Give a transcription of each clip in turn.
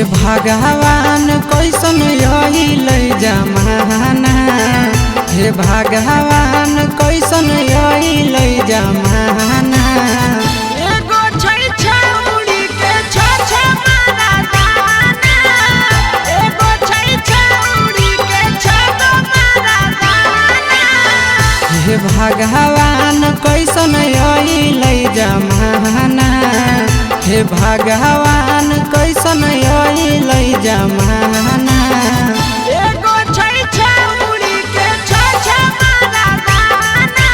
हे भगवान कैसन आइल जमाना, हे भगवान कैसन आइल जमाना। एगो छै छौरी के छ मारा दाना, एगो छै छौरी के छ मारा दाना। हे भगवान कैसन आइल जमाना, हे भगवान कैसन आइल जमाना। एगो छै छौरी के छ मारा दाना,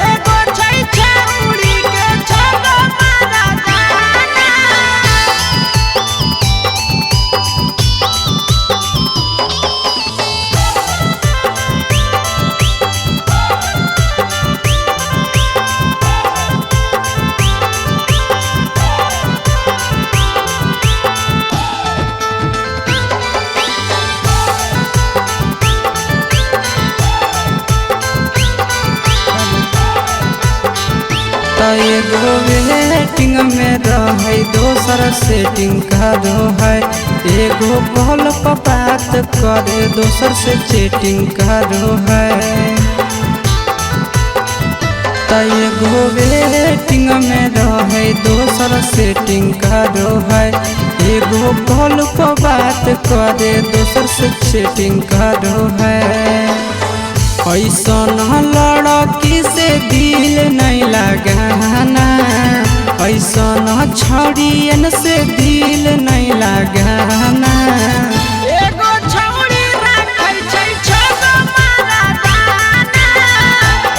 एगो छै छौरी के छ मारा दाना। एगो वेटिंग में रहे दोसर सेटिंग करो है, एगो कॉल पर बात करे दोसर से चैटिंग करो है। एगो वेटिंग में रहे दोसर सेटिंग करो है, एगो कॉल पर बात करे दोसर से चैटिंग करो है। ऐसन लड़की से दिल नहीं लगाना, ऐसन छड़ियन से दिल नहीं लगाना। एगो छौरी राखै छै छ मारा दाना,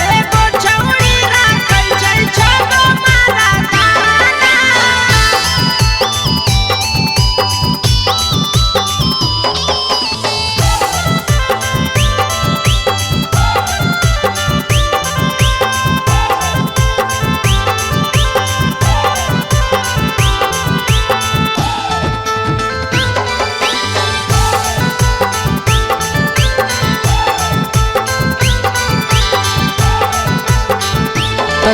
एगो छौरी राखै छै छ मारा दाना।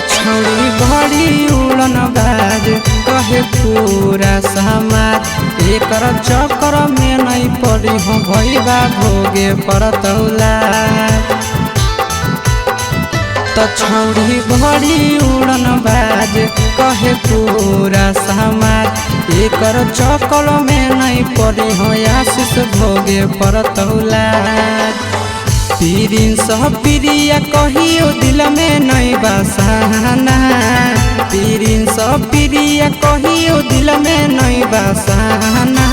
छौरी बड़ी उड़न बाज कहे पूरा समाज, एकर चक्कर में नहीं पड़ी हो भैया भोगे परतौला। छौरी बड़ी उड़न बाज कहे पूरा समाज, एकर चक्कर में नहीं पड़ी हो आशीष भोगे परतौला। प्रिंस प्रिया कहियो दिल में नहीं बसाना, प्रिंस प्रिया कहियो दिल में नहीं बसाना।